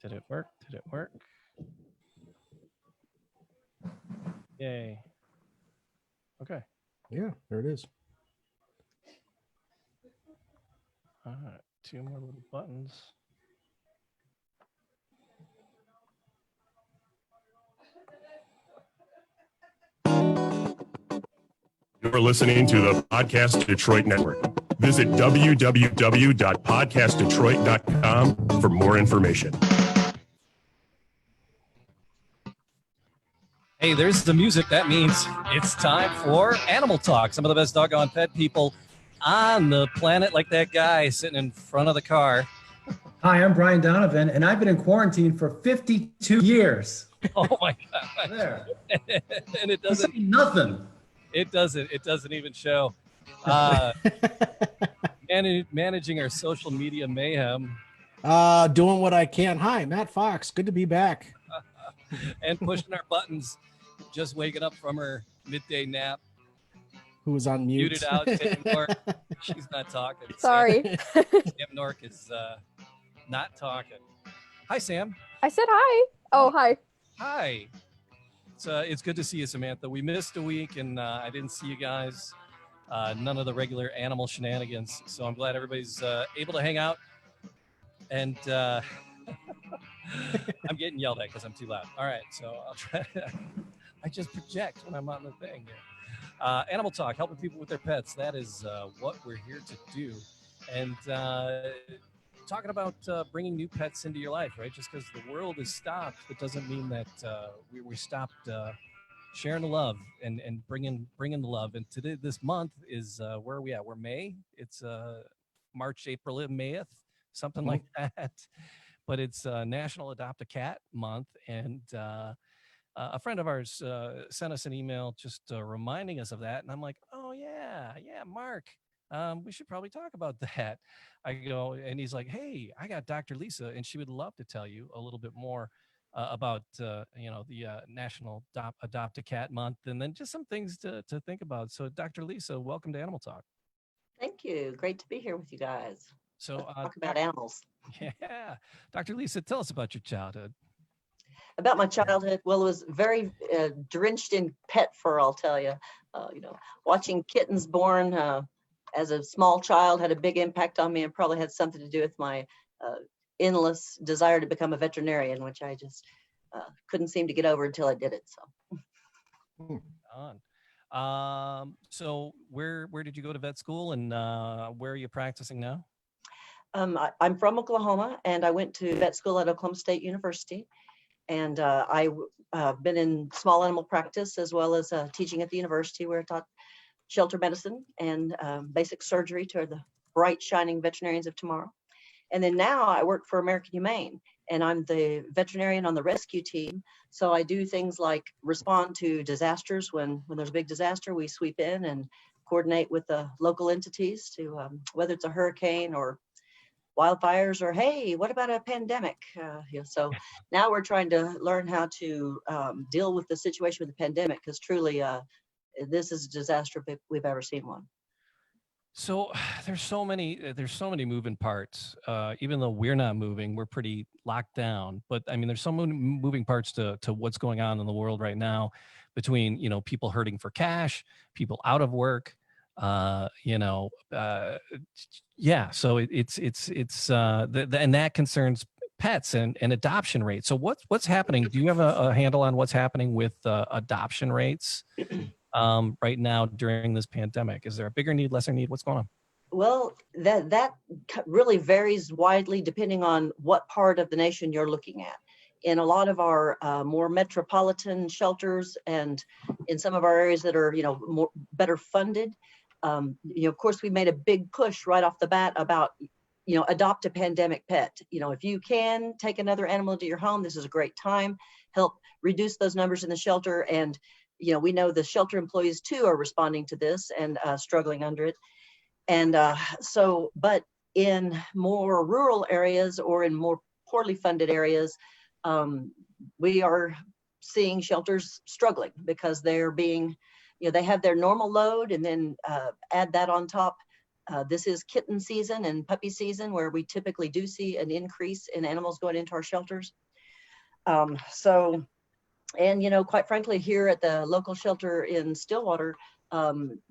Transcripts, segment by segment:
Did it work? Did it work? Yay. Okay. Yeah, there it is. All right. 2 more little buttons. You're listening to the Podcast Detroit Network. Visit www.podcastdetroit.com for more information. Hey, there's the music. That means it's time for Animal Talk. Some of the best doggone pet people on the planet, like that guy sitting in front of the car. Hi, I'm Brian Donovan, and I've been in quarantine for 52 years. Oh my God. There. And it doesn't nothing. It doesn't even show. Managing our social media mayhem. Doing what I can. Hi, Matt Fox. Good to be back. And pushing our buttons. Just waking up from her midday nap. Who was on mute? Muted out. Sam Nork. She's not talking. Sorry. Sam Nork is not talking. Hi, Sam. I said hi. Oh, hi. Hi. It's good to see you, Samantha. We missed a week, and I didn't see you guys. None of the regular animal shenanigans. So I'm glad everybody's able to hang out. And I'm getting yelled at because I'm too loud. All right, so I'll try. I just project when I'm on the thing. Animal Talk, helping people with their pets. That is what we're here to do. And talking about bringing new pets into your life, right? Just because the world is stopped, it doesn't mean that we stopped sharing the love and bringing the love. And today, this month is where are we at? We're May. It's March, April, and Mayeth, something like that. But it's National Adopt a Cat Month, and a friend of ours sent us an email just reminding us of that. And I'm like, oh yeah, Mark. We should probably talk about that. I go, and he's like, hey, I got Dr. Lesa, and she would love to tell you a little bit more about, the National Adopt a Cat Month, and then just some things to think about. So Dr. Lesa, welcome to Animal Talk. Thank you. Great to be here with you guys. So Let's talk about animals. Yeah. Dr. Lesa, tell us about your childhood. About my childhood, well, it was very drenched in pet fur, I'll tell you. Watching kittens born as a small child had a big impact on me, and probably had something to do with my endless desire to become a veterinarian, which I just couldn't seem to get over until I did it. So where did you go to vet school, and where are you practicing now? I'm from Oklahoma, and I went to vet school at Oklahoma State University. And I've been in small animal practice as well as teaching at the university, where I taught shelter medicine and basic surgery to the bright, shining veterinarians of tomorrow. And then now I work for American Humane, and I'm the veterinarian on the rescue team. So I do things like respond to disasters. When there's a big disaster, we sweep in and coordinate with the local entities to whether it's a hurricane or wildfires, or hey, what about a pandemic? So now we're trying to learn how to deal with the situation with the pandemic, because truly this is a disaster if we've ever seen one. So there's so many moving parts. Even though we're not moving, we're pretty locked down. But I mean, there's so many moving parts to what's going on in the world right now, between people hurting for cash, people out of work. So it's and that concerns pets and adoption rates. So what's happening? Do you have a handle on what's happening with adoption rates right now during this pandemic? Is there a bigger need, lesser need? What's going on? Well, that really varies widely depending on what part of the nation you're looking at. In a lot of our more metropolitan shelters, and in some of our areas that are more better funded, of course, we made a big push right off the bat about, adopt a pandemic pet. If you can take another animal into your home, this is a great time. Help reduce those numbers in the shelter. And, we know the shelter employees too are responding to this and struggling under it. And but in more rural areas or in more poorly funded areas, we are seeing shelters struggling because they're being, they have their normal load, and then add that on top this is kitten season and puppy season, where we typically do see an increase in animals going into our shelters. And, you know, quite frankly, here at the local shelter in Stillwater,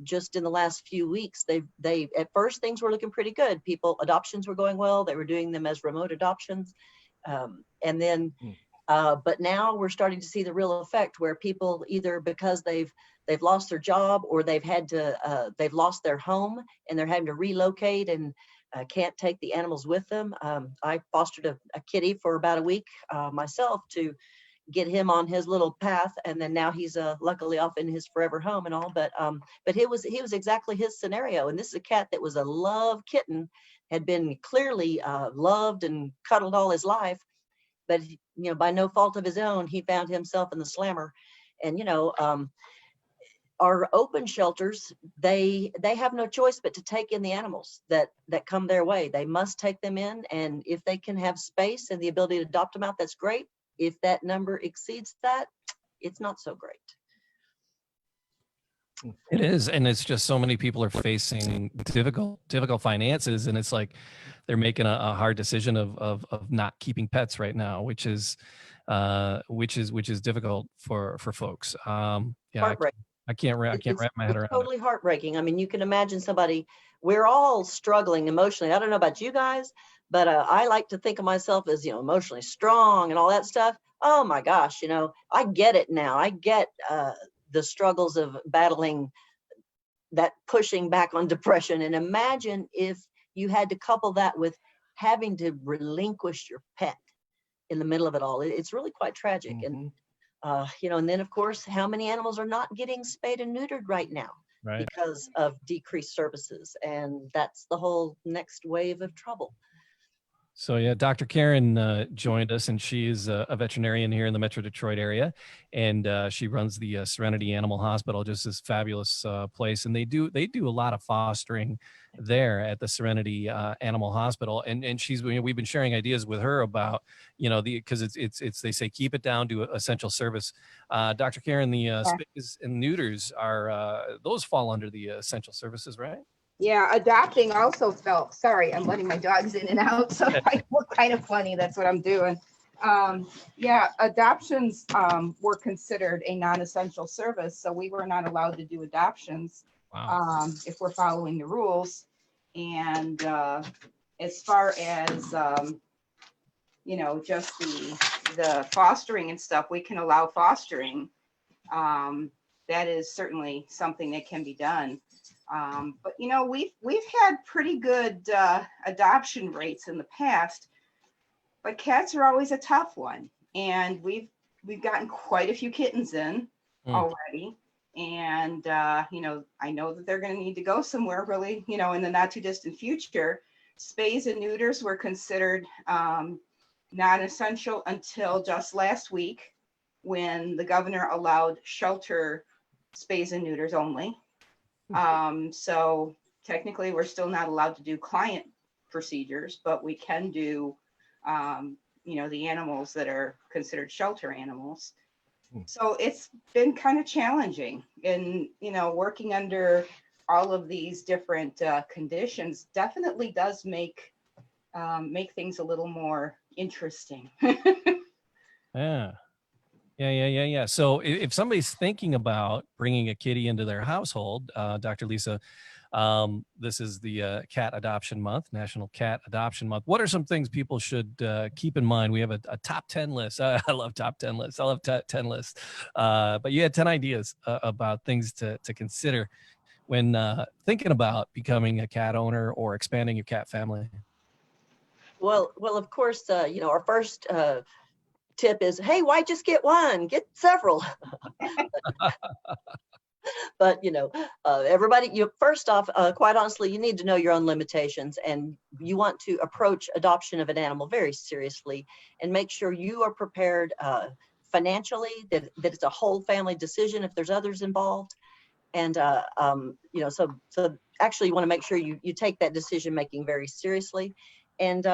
just in the last few weeks, they at first things were looking pretty good. Adoptions were going well. They were doing them as remote adoptions. And then, but now we're starting to see the real effect, where people, either because they've lost their job, or they've lost their home and they're having to relocate and can't take the animals with them. I fostered a kitty for about a week myself to get him on his little path, and then now he's luckily off in his forever home and all. But he was exactly his scenario. And this is a cat that was a love kitten, had been clearly loved and cuddled all his life, but you know, by no fault of his own, he found himself in the slammer. And you know, our open shelters, they have no choice but to take in the animals that come their way. They must take them in, and if they can have space and the ability to adopt them out, that's great. If that number exceeds that, it's not so great. It is, and it's just so many people are facing difficult finances, and it's like they're making a hard decision of not keeping pets right now, which is difficult for folks. Yeah, I can't wrap my head around it. Totally heartbreaking. I mean, you can imagine somebody. We're all struggling emotionally. I don't know about you guys, but I like to think of myself as, you know, emotionally strong and all that stuff. Oh my gosh, you know, I get it now. I get the struggles of battling that, pushing back on depression. And imagine if you had to couple that with having to relinquish your pet in the middle of it all. It's really quite tragic. And you know, and then of course, how many animals are not getting spayed and neutered right now? Right. Because of decreased services, and that's the whole next wave of trouble. So yeah, Dr. Karen joined us, and she is a veterinarian here in the Metro Detroit area, and she runs the Serenity Animal Hospital, just this fabulous place, and they do a lot of fostering there at the Serenity Animal Hospital, and she's, you know, we've been sharing ideas with her about, you know, because it's they say keep it down to essential service. Dr. Karen, the spays and neuters those fall under the essential services, right? Yeah, adopting also felt, sorry, I'm letting my dogs in and out, so I look kind of funny, that's what I'm doing. Yeah, adoptions were considered a non-essential service, so we were not allowed to do adoptions. Wow. If we're following the rules. And as far as, you know, just the fostering and stuff, we can allow fostering. That is certainly something that can be done. But you know, we've had pretty good adoption rates in the past, but cats are always a tough one, and we've gotten quite a few kittens in already, and you know, I know that they're going to need to go somewhere really, you know, in the not too distant future. Spays and neuters were considered non-essential until just last week, when the governor allowed shelter spays and neuters only. So technically we're still not allowed to do client procedures, but we can do, you know, the animals that are considered shelter animals. So it's been kind of challenging, and, you know, working under all of these different conditions definitely does make things a little more interesting. Yeah. So if somebody's thinking about bringing a kitty into their household, Dr. Lesa, this is the Cat Adoption Month, National Cat Adoption Month. What are some things people should keep in mind? We have a top 10 list. I love top 10 lists. I love top 10 lists. But you had 10 ideas about things to consider when thinking about becoming a cat owner or expanding your cat family. Well, of course, you know, our first tip is, hey, why just get one? Get several. But you know, everybody, first off, quite honestly, you need to know your own limitations, and you want to approach adoption of an animal very seriously, and make sure you are prepared financially, that it's a whole family decision if there's others involved. And you know, so actually you want to make sure you take that decision making very seriously. And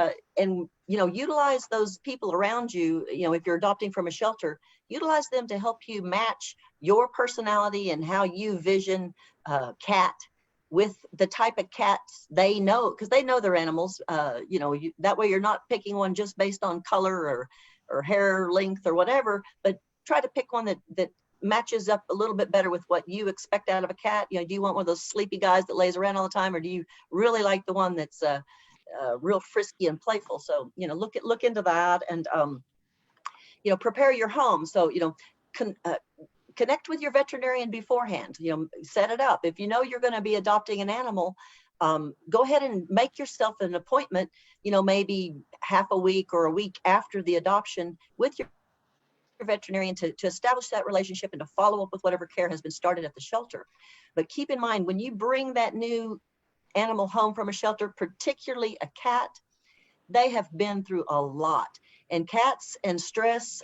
you know, utilize those people around you. You know, if you're adopting from a shelter, utilize them to help you match your personality and how you vision cat with the type of cats they know, because they know their animals. That way you're not picking one just based on color or hair length or whatever, but try to pick one that matches up a little bit better with what you expect out of a cat. Do you want one of those sleepy guys that lays around all the time, or do you really like the one that's real frisky and playful? So, look into that, and prepare your home. So, connect with your veterinarian beforehand. Set it up. If you know you're going to be adopting an animal, go ahead and make yourself an appointment, maybe half a week or a week after the adoption with your veterinarian to establish that relationship and to follow up with whatever care has been started at the shelter. But keep in mind, when you bring that new animal home from a shelter, particularly a cat, they have been through a lot. And cats and stress,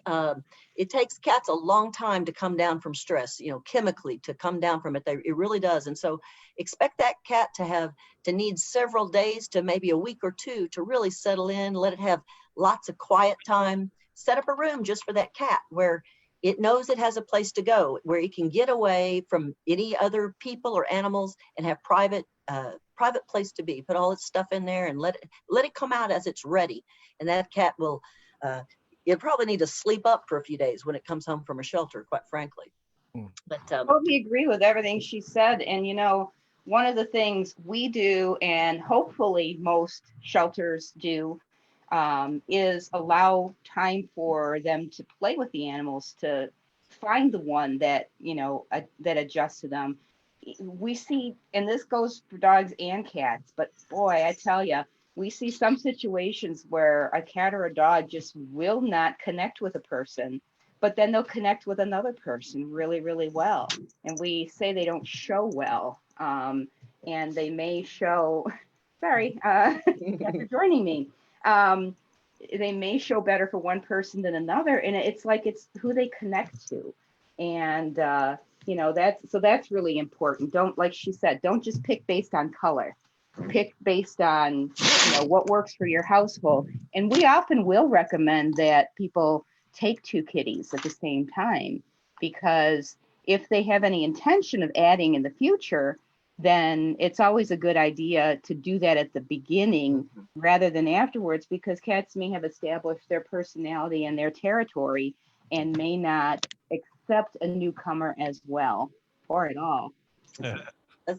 it takes cats a long time to come down from stress, chemically to come down from it. It really does. And so expect that cat to need several days to maybe a week or two to really settle in, let it have lots of quiet time. Set up a room just for that cat where it knows it has a place to go, where it can get away from any other people or animals and have private place to be. Put all its stuff in there and let it come out as it's ready. And that cat will, it'll probably need to sleep up for a few days when it comes home from a shelter, quite frankly. But I totally agree with everything she said. And, one of the things we do, and hopefully most shelters do, is allow time for them to play with the animals, to find the one that that adjusts to them. We see, and this goes for dogs and cats, but boy, I tell you, we see some situations where a cat or a dog just will not connect with a person, but then they'll connect with another person really, really well. And we say they don't show well, and they may show, sorry, after joining me, they may show better for one person than another, and it's who they connect to. And that's really important. Don't, like she said, don't just pick based on color, pick based on what works for your household. And we often will recommend that people take 2 kitties at the same time, because if they have any intention of adding in the future, then it's always a good idea to do that at the beginning rather than afterwards, because cats may have established their personality and their territory and may not accept a newcomer as well or at all.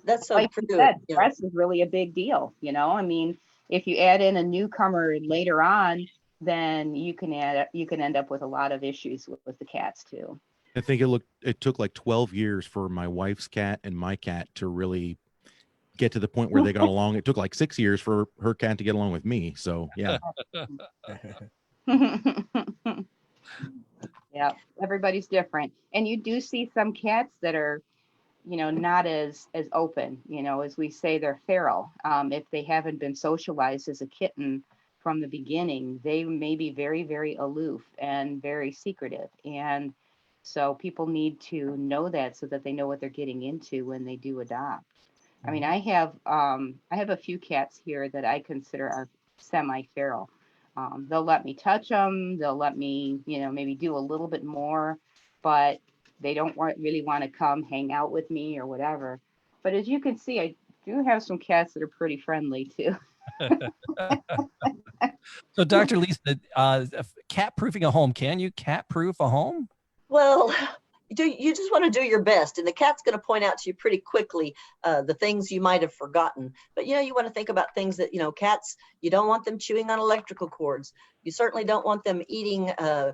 That's so like true. you said, stress is really a big deal. I mean, if you add in a newcomer later on, then you can end up with a lot of issues with the cats too. I think it took like 12 years for my wife's cat and my cat to really get to the point where they got along. It took like 6 years for her cat to get along with me. So yeah. Yeah, everybody's different. And you do see some cats that are, not as open, as we say, they're feral. If they haven't been socialized as a kitten from the beginning, they may be very, very aloof and very secretive. And so people need to know that so that they know what they're getting into when they do adopt. I mean, I have a few cats here that I consider are semi-feral. They'll let me touch them. They'll let me, maybe do a little bit more, but they don't really want to come hang out with me or whatever. But as you can see, I do have some cats that are pretty friendly too. So, Dr. Lesa, cat proofing a home. Can you cat proof a home? Well, you just want to do your best, and the cat's going to point out to you pretty quickly the things you might have forgotten. But you want to think about things that cats. You don't want them chewing on electrical cords. You certainly don't want them eating,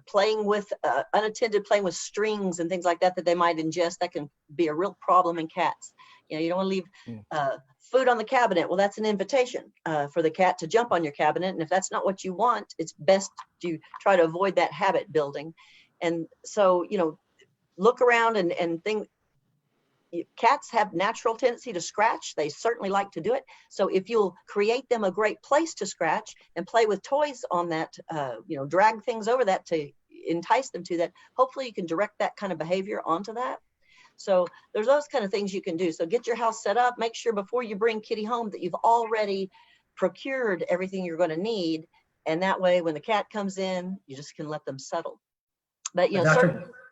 playing with unattended, playing with strings and things like that they might ingest. That can be a real problem in cats. You don't want to leave food on the cabinet. Well, that's an invitation for the cat to jump on your cabinet, and if that's not what you want, it's best to try to avoid that habit building. And so, look around and think. Cats have natural tendency to scratch. They certainly like to do it. So if you'll create them a great place to scratch and play with toys on that, drag things over that to entice them to that, hopefully you can direct that kind of behavior onto that. So there's those kind of things you can do. So get your house set up. Make sure before you bring Kitty home that you've already procured everything you're going to need. And that way, when the cat comes in, you just can let them settle. But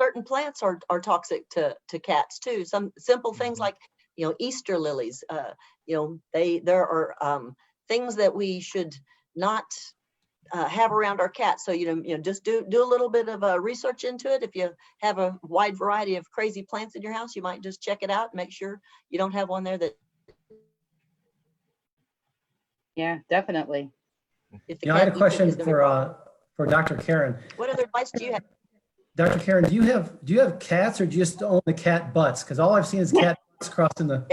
certain plants are toxic to cats too. Some simple things like Easter lilies. There are things that we should not have around our cats. So, just do a little bit of research into it. If you have a wide variety of crazy plants in your house, you might just check it out and make sure you don't have one there that. Yeah, definitely. I had a question for Dr. Karen. What other advice do you have? Dr. Karen, do you have cats, or do you just own the cat butts? Because all I've seen is cat butts crossing the.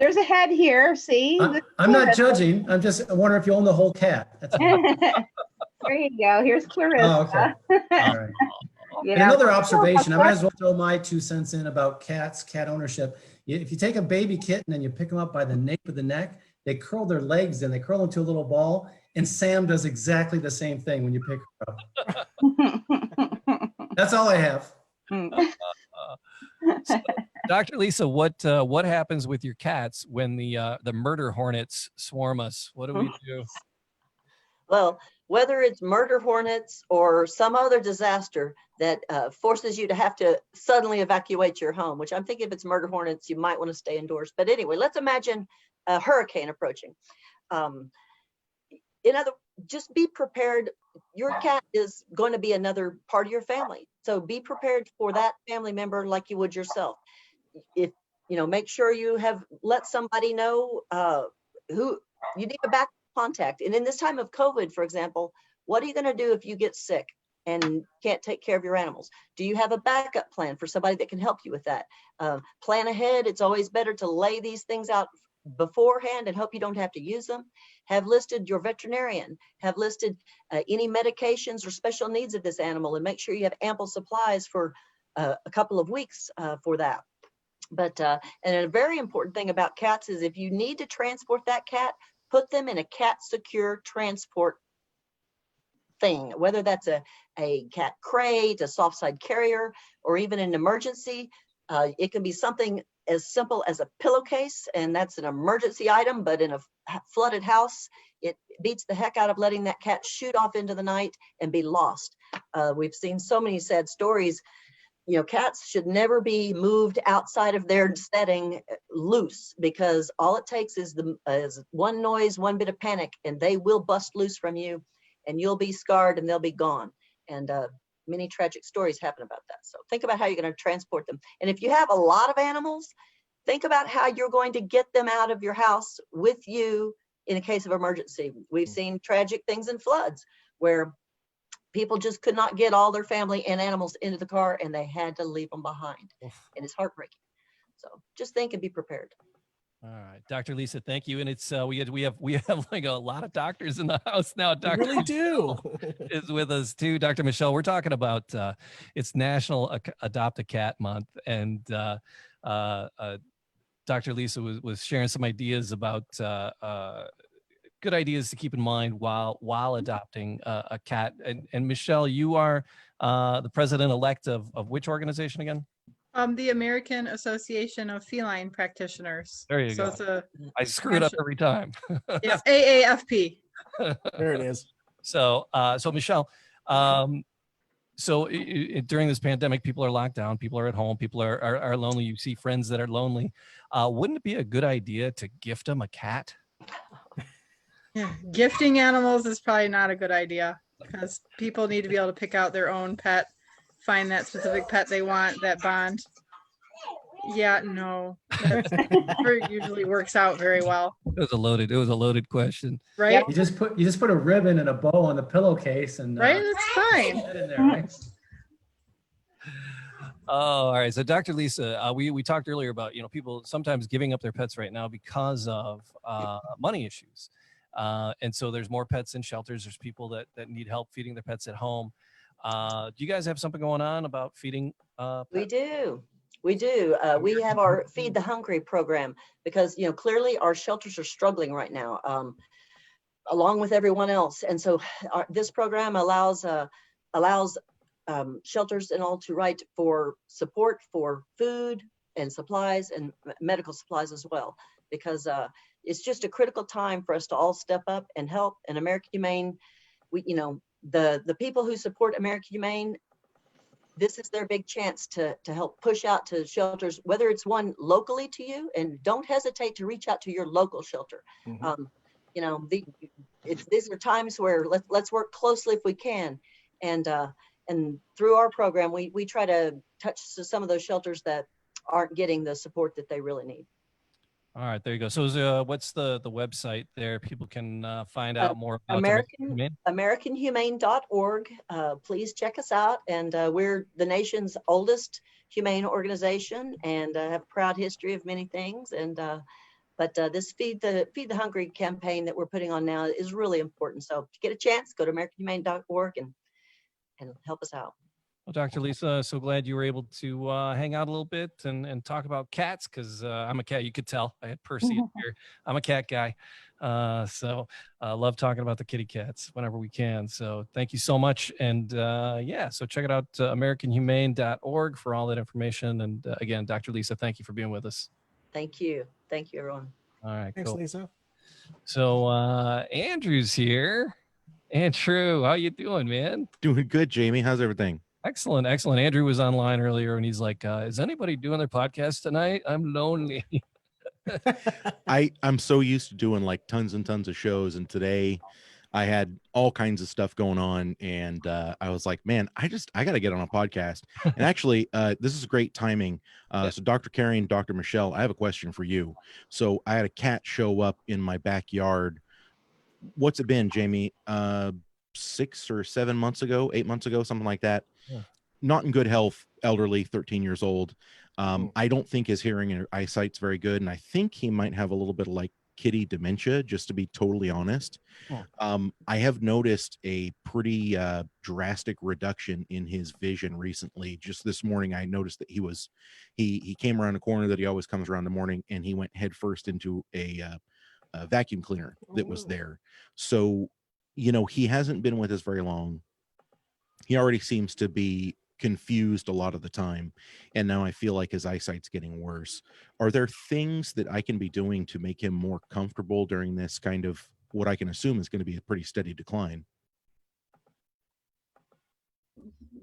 There's a head here. See? I'm not judging. I'm just wondering if you own the whole cat. That's all. There you go. Here's Clarissa. Oh, okay. All right. Yeah. And another observation, I might as well throw my 2 cents in about cat ownership. If you take a baby kitten and you pick them up by the nape of the neck, they curl their legs and they curl into a little ball. And Sam does exactly the same thing when you pick her up. That's all I have. So, Dr. Lesa, what happens with your cats when the murder hornets swarm us? What do we do? Well, whether it's murder hornets or some other disaster that forces you to have to suddenly evacuate your home, which I'm thinking if it's murder hornets, you might want to stay indoors. But anyway, let's imagine a hurricane approaching. Just be prepared. Your cat is going to be another part of your family. So be prepared for that family member like you would yourself. Make sure you have let somebody know who you need a backup contact. And in this time of COVID, for example, what are you going to do if you get sick and can't take care of your animals? Do you have a backup plan for somebody that can help you with that? Plan ahead. It's always better to lay these things out beforehand and hope you don't have to use them. Have listed your veterinarian, have listed any medications or special needs of this animal, and make sure you have ample supplies for a couple of weeks for that. But and a very important thing about cats is if you need to transport that cat, put them in a cat secure transport thing, whether that's a cat crate, a soft side carrier, or even an emergency. It can be something as simple as a pillowcase, and that's an emergency item, but in a flooded house, it beats the heck out of letting that cat shoot off into the night and be lost. We've seen so many sad stories. Cats should never be moved outside of their setting loose, because all it takes is one noise, one bit of panic, and they will bust loose from you, and you'll be scarred and they'll be gone. And many tragic stories happen about that. So think about how you're going to transport them. And if you have a lot of animals, think about how you're going to get them out of your house with you in a case of emergency. We've seen tragic things in floods where people just could not get all their family and animals into the car, and they had to leave them behind. And it's heartbreaking. So just think and be prepared. All right, Dr. Lesa, thank you. And it's we have like a lot of doctors in the house now. Dr. really do. is with us too. Dr. Michelle, we're talking about it's National Adopt a Cat Month, and Dr. Lesa was sharing some ideas about good ideas to keep in mind while adopting a cat. And Michelle, you are the president-elect of which organization again? The American Association of Feline Practitioners. There you go. I screw it up every time. It's AAFP. There it is. So Michelle, during this pandemic, people are locked down, people are at home, people are lonely. You see friends that are lonely. Wouldn't it be a good idea to gift them a cat? Yeah, gifting animals is probably not a good idea, because people need to be able to pick out their own pet, find that specific pet they want, that bond. Yeah, no, that usually works out very well. It was a loaded question, right? Yep. You just put a ribbon and a bow on the pillowcase, and right, it's fine. In there, right? Oh, all right. So, Dr. Lesa, we talked earlier about people sometimes giving up their pets right now because of money issues, and so there's more pets in shelters. There's people that need help feeding their pets at home. Do you guys have something going on about feeding? We do. We have our Feed the Hungry program, because clearly our shelters are struggling right now, along with everyone else. And so this program allows shelters and all to write for support for food and supplies and medical supplies as well, because it's just a critical time for us to all step up and help. And American Humane, the people who support American Humane this is their big chance to help push out to shelters, whether it's one locally to you, and don't hesitate to reach out to your local shelter. You know, these are times where let's work closely if we can. And through our program, we try to touch some of those shelters that aren't getting the support that they really need. All right, there you go. So what's the website there? People can find out more about AmericanHumane.org. Please check us out. And we're the nation's oldest humane organization and have a proud history of many things. And but this Feed the Hungry campaign that we're putting on now is really important. So if you get a chance, go to AmericanHumane.org and help us out. Well, Dr. Lesa, so glad you were able to hang out a little bit and talk about cats, because I'm a cat. You could tell. I had Percy in here. I'm a cat guy. So I love talking about the kitty cats whenever we can. So thank you so much. And yeah, so check it out, AmericanHumane.org for all that information. And again, Dr. Lesa, thank you for being with us. Thank you. Thank you, everyone. All right. Thanks, cool. Lesa. So Andrew's here. Andrew, how you doing, man? Doing good, Jamie. How's everything? Excellent, excellent. Andrew was online earlier and he's like, is anybody doing their podcast tonight? I'm lonely. I'm so used to doing like tons and tons of shows, and today I had all kinds of stuff going on, and I was like, man, I got to get on a podcast. And actually, this is great timing. So Dr. Carey and Dr. Michelle, I have a question for you. So I had a cat show up in my backyard. What's it been, Jamie? 6 or 7 months ago, 8 months ago, something like that. Yeah. Not in good health, elderly, 13 years old. I don't think his hearing and eyesight's very good, and I think he might have a little bit of like kitty dementia, just to be totally honest. I have noticed a pretty drastic reduction in his vision recently. Just this morning, I noticed that he came around a corner that he always comes around in the morning, and he went headfirst into a vacuum cleaner that was there. So, you know, he hasn't been with us very long. He already seems to be confused a lot of the time, and now I feel like his eyesight's getting worse. Are there things that I can be doing to make him more comfortable during this kind of what I can assume is going to be a pretty steady decline?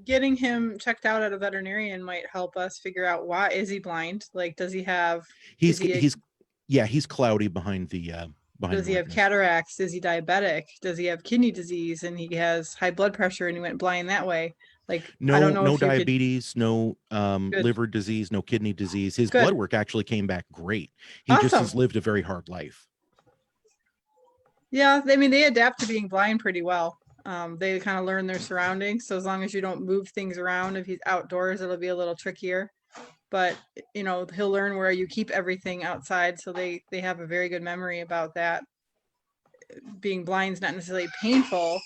Getting him checked out at a veterinarian might help us figure out why. Is he blind? Like, does he have? He's cloudy behind the. Does he have cataracts? Is he diabetic? Does he have kidney disease and he has high blood pressure and he went blind that way? Like, no, I don't know. No diabetes, no liver disease, no kidney disease. His blood work actually came back great. He just has lived a very hard life. Yeah, I mean, they adapt to being blind pretty well. They kind of learn their surroundings. So as long as you don't move things around, if he's outdoors, it'll be a little trickier. But, you know, he'll learn where you keep everything outside. So they have a very good memory about that. Being blind is not necessarily painful,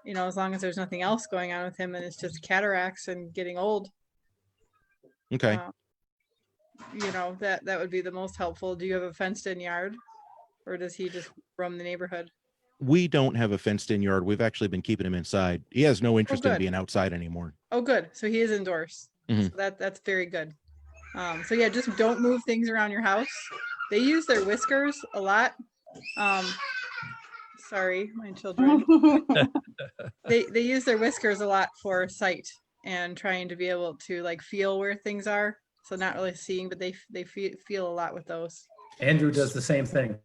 you know, as long as there's nothing else going on with him and it's just cataracts and getting old. Okay. You know, that would be the most helpful. Do you have a fenced in yard, or does he just roam the neighborhood? We don't have a fenced in yard. We've actually been keeping him inside. He has no interest in being outside anymore. Oh, good. So he is indoors. Mm-hmm. So that's very good. So yeah, just don't move things around your house. They use their whiskers a lot. Sorry, my children. They use their whiskers a lot for sight and trying to be able to like feel where things are. So not really seeing, but they feel a lot with those. Andrew does the same thing.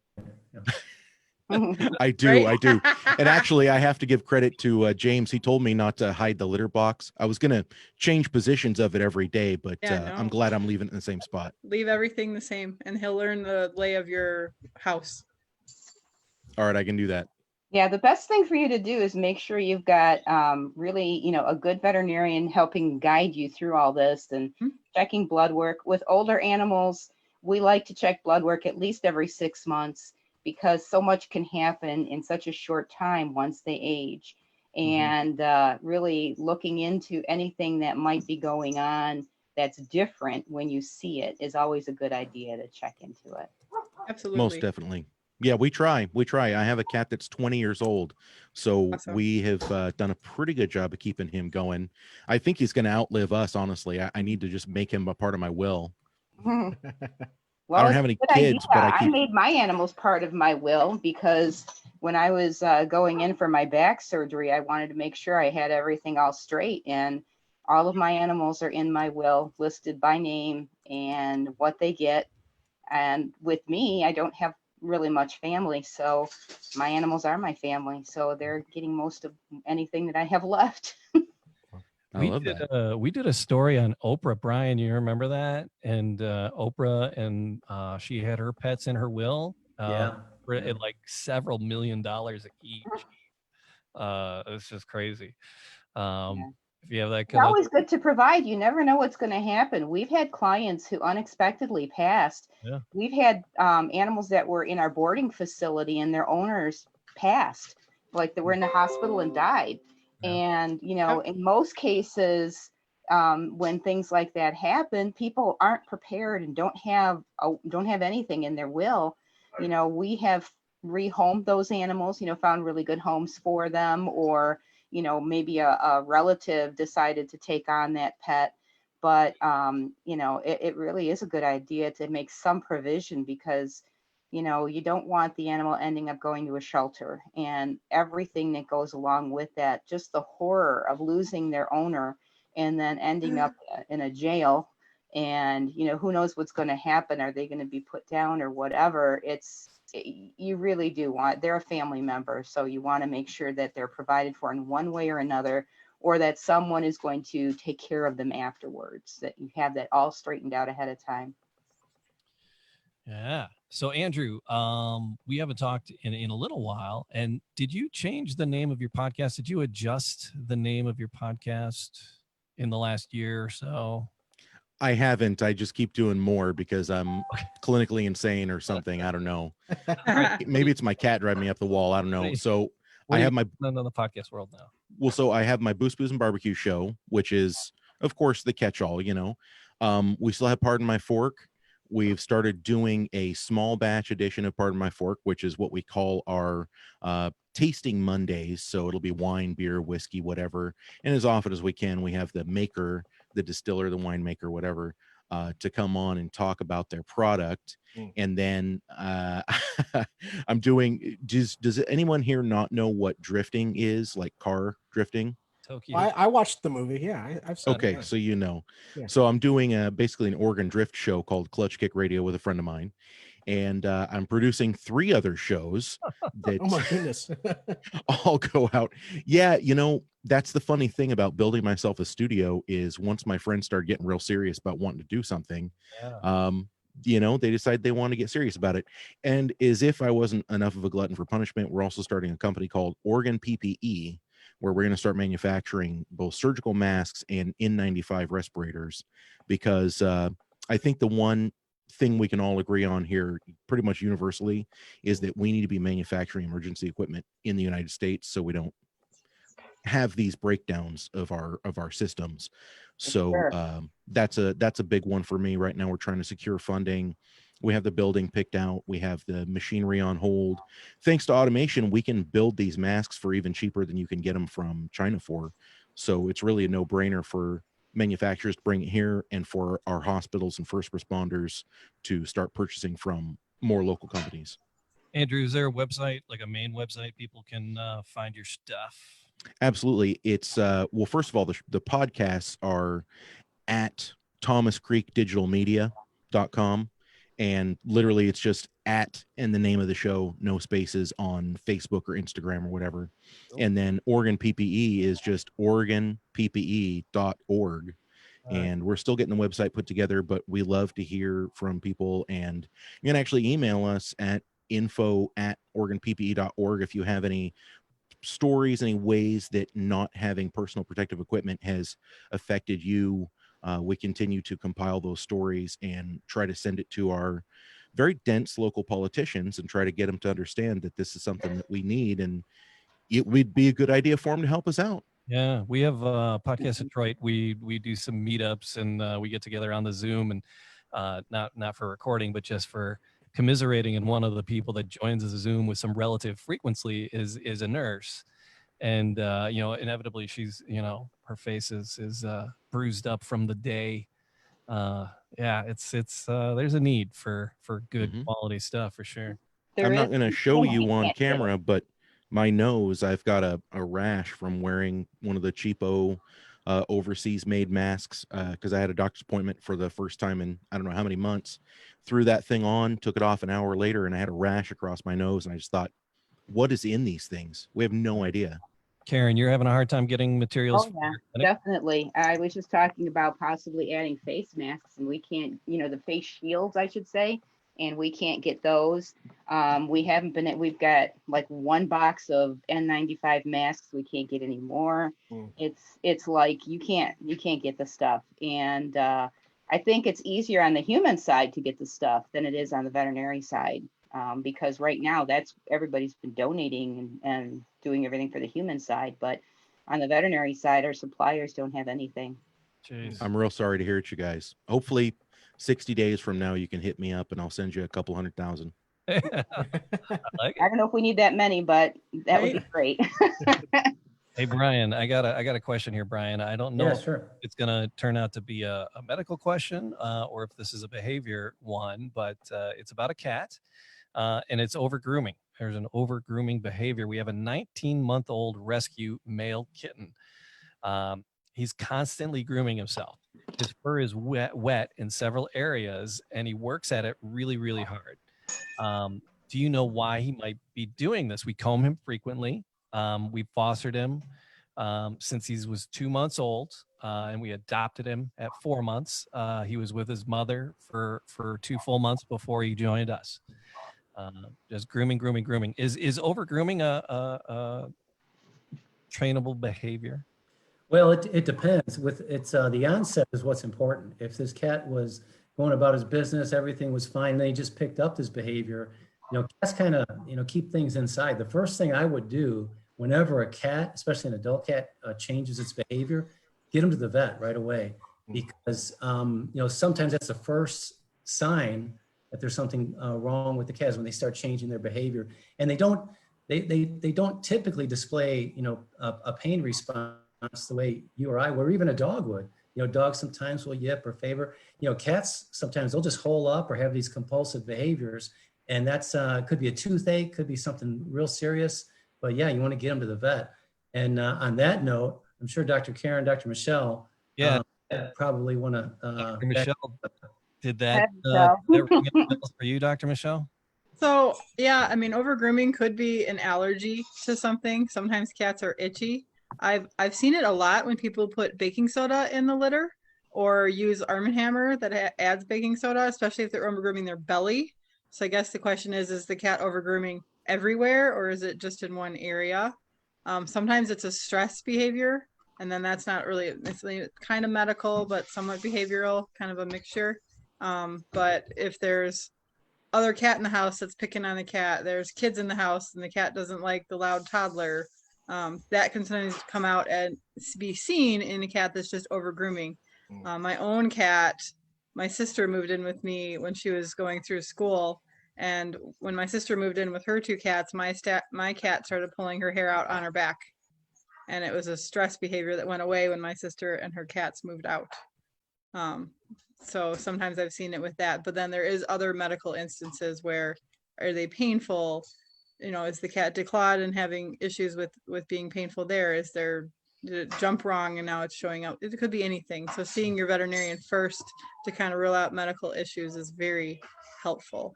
I do. And actually, I have to give credit to James. He told me not to hide the litter box. I was going to change positions of it every day, but I'm glad I'm leaving it in the same spot. Leave everything the same, and he'll learn the lay of your house. All right, I can do that. Yeah, the best thing for you to do is make sure you've got really, you know, a good veterinarian helping guide you through all this and checking blood work. With older animals, we like to check blood work at least every 6 months, because so much can happen in such a short time once they age. And really looking into anything that might be going on that's different when you see it is always a good idea to check into it. Absolutely. Most definitely. Yeah, we try. I have a cat that's 20 years old. So we have done a pretty good job of keeping him going. I think he's going to outlive us, honestly. I need to just make him a part of my will. Well, I don't have any kids, but I made my animals part of my will, because when I was going in for my back surgery, I wanted to make sure I had everything all straight. And All of my animals are in my will, listed by name and what they get. And with me, I don't have really much family, so my animals are my family. So they're getting most of anything that I have left. I love that. We did a story on Oprah, Brian. You remember that? And Oprah, and she had her pets in her will. For at like several $1 million each. It's just crazy. If you have that It's kind of, always good to provide. You never know what's going to happen. We've had clients who unexpectedly passed. Yeah. We've had animals that were in our boarding facility and their owners passed, like they were in the hospital and died. Yeah. And, you know, in most cases, when things like that happen, people aren't prepared and don't have anything in their will. You know, we have rehomed those animals, you know, found really good homes for them, or you know, maybe a relative decided to take on that pet. But, you know, it really is a good idea to make some provision, because, you know, you don't want the animal ending up going to a shelter and everything that goes along with that, just the horror of losing their owner and then ending up in a jail. And, you know, who knows what's going to happen? Are they going to be put down or whatever? You really do want, they're a family member, so you want to make sure that they're provided for in one way or another, or that someone is going to take care of them afterwards, that you have that all straightened out ahead of time. yeah. So Andrew, we haven't talked in a little while. And did you change the name of your podcast? Did you adjust the name of your podcast in the last year or so? I haven't. I just keep doing more because I'm clinically insane or something. I don't know. Maybe it's my cat driving me up the wall. I don't know. So I have my on the podcast world now. Well, so I have my Boost Booze and Barbecue show, which is, of course, the catch-all. You know, we still have Pardon My Fork. We've started doing a small batch edition of Pardon My Fork, which is what we call our tasting Mondays. So it'll be wine, beer, whiskey, whatever. And as often as we can, we have the maker, the distiller, the winemaker, whatever, to come on and talk about their product. And then I'm doing, does anyone here not know what drifting is, like car drifting? I watched the movie. Yeah, I've seen it. Okay, Yeah. so you know. Yeah. So I'm doing basically an Oregon drift show called Clutch Kick Radio with a friend of mine. And I'm producing 3 other shows that Oh my goodness. all go out. Yeah, you know, that's the funny thing about building myself a studio is once my friends started getting real serious about wanting to do something, you know, they decide they want to get serious about it. And as if I wasn't enough of a glutton for punishment, we're also starting a company called Oregon PPE, where we're going to start manufacturing both surgical masks and N95 respirators, because I think the one thing we can all agree on here pretty much universally is that we need to be manufacturing emergency equipment in the United States so we don't have these breakdowns of our systems. So that's a big one for me right now. We're trying to secure funding. We have the building picked out. We have the machinery on hold. Thanks to automation, we can build these masks for even cheaper than you can get them from China for. So it's really a no-brainer for manufacturers to bring it here and for our hospitals and first responders to start purchasing from more local companies. Andrew, is there a website, like a main website people can find your stuff? Absolutely. It's well, first of all, the podcasts are at thomascreekdigitalmedia.com. And literally it's just at and the name of the show, no spaces, on Facebook or Instagram or whatever. And then Oregon PPE is just OregonPPE.org. And we're still getting the website put together, but we love to hear from people. And you can actually email us at info@OregonPPE.org if you have any stories, any ways that not having personal protective equipment has affected you. We continue to compile those stories and try to send it to our very dense local politicians and try to get them to understand that this is something that we need, and it would be a good idea for them to help us out. Yeah, we have Podcast Detroit. We do some meetups, and we get together on the Zoom, and not for recording, but just for commiserating. And one of the people that joins the Zoom with some relative frequency is a nurse. And you know, inevitably she's, you know, her face is bruised up from the day. Yeah, it's there's a need for good quality stuff for sure. I'm not going to show you on camera, but my nose, I've got a rash from wearing one of the cheapo overseas made masks because I had a doctor's appointment for the first time in I don't know how many months. Threw that thing on, took it off an hour later, and I had a rash across my nose. And I just thought, what is in these things? We have no idea. Karen, you're having a hard time getting materials. Oh for yeah, your clinic? definitely. I was just talking about possibly adding face masks, and we can't, the face shields, I should say, and we can't get those. We haven't been. We've got like one box of N95 masks. We can't get any more. It's like you can't get the stuff, and I think it's easier on the human side to get the stuff than it is on the veterinary side. Because right now that's everybody's been donating and doing everything for the human side, but on the veterinary side, our suppliers don't have anything. Jeez. I'm real sorry to hear it, you guys. Hopefully 60 days from now, you can hit me up and I'll send you a couple 100,000. I like it. I don't know if we need that many, but that would be great. Hey, Brian, I got a question here, Brian. I don't know Yeah, if sure. it's going to turn out to be a medical question or if this is a behavior one, but it's about a cat and it's over grooming. There's an over grooming behavior. We have a 19-month-old rescue male kitten. He's constantly grooming himself. His fur is wet in several areas, and he works at it really, really hard. Do you know why he might be doing this? We comb him frequently. We fostered him since he was 2 months old, and we adopted him at 4 months. He was with his mother for 2 full months before he joined us. Just grooming. Is over grooming a trainable behavior? Well, it depends. It's the onset is what's important. If this cat was going about his business, everything was fine, and then he just picked up this behavior. Cats kind of, keep things inside. The first thing I would do whenever a cat, especially an adult cat, changes its behavior, get him to the vet right away, because sometimes that's the first sign that there's something wrong with the cats when they start changing their behavior, and they don't typically display a pain response the way you or I, or even a dog would. Dogs sometimes will yip or favor. Cats sometimes they'll just hole up or have these compulsive behaviors, and that's could be a toothache, could be something real serious. But yeah, you want to get them to the vet. And on that note, I'm sure Dr. Karen, Dr. Michelle, probably want to. Dr. Michelle, did that So. ring any bells for you, Dr. Michelle? So yeah, I mean, over grooming could be an allergy to something. Sometimes cats are itchy. I've seen it a lot when people put baking soda in the litter or use Arm & Hammer that adds baking soda, especially if they're over grooming their belly. So I guess the question is the cat over grooming everywhere, or is it just in one area? Sometimes it's a stress behavior, and then that's not really, it's kind of medical, but somewhat behavioral, kind of a mixture. But if there's other cat in the house that's picking on the cat, there's kids in the house and the cat doesn't like the loud toddler, that can sometimes come out and be seen in a cat that's just over grooming. My own cat, my sister moved in with me when she was going through school. And when my sister moved in with her 2 cats, my cat started pulling her hair out on her back. And it was a stress behavior that went away when my sister and her cats moved out. So sometimes I've seen it with that. But then there is other medical instances where are they painful? Is the cat declawed and having issues with being painful there? Is there, did it jump wrong and now it's showing up? It could be anything. So seeing your veterinarian first to kind of rule out medical issues is very helpful.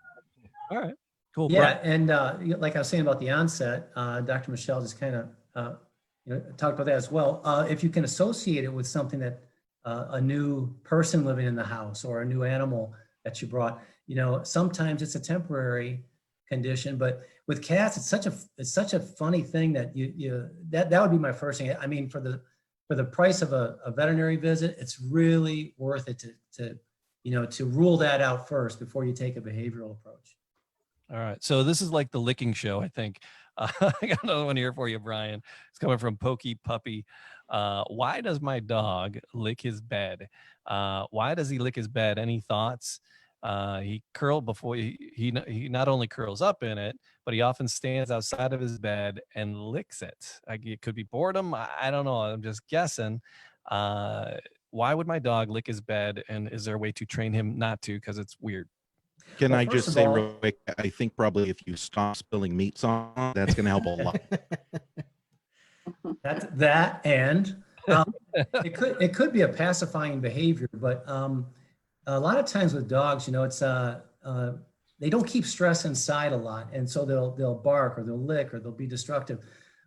All right, cool. Yeah, and like I was saying about the onset, Dr. Michelle just kind of talked about that as well. If you can associate it with something that a new person living in the house or a new animal that you brought, sometimes it's a temporary condition, but with cats, it's such a funny thing that that would be my first thing. I mean, for the price of a veterinary visit, it's really worth it to rule that out first before you take a behavioral approach. All right. So this is like the licking show, I think. I got another one here for you, Brian. It's coming from Pokey Puppy. Why does my dog lick his bed? Why does he lick his bed? Any thoughts? He curled before he not only curls up in it, but he often stands outside of his bed and licks it. It could be boredom. I don't know. I'm just guessing. Why would my dog lick his bed? And is there a way to train him not to? Because it's weird. Can Well, I first just of say all- real quick, I think probably if you stop spilling meats on, that's going to help a lot. That and it could be a pacifying behavior, but a lot of times with dogs, it's they don't keep stress inside a lot, and so they'll bark or they'll lick or they'll be destructive.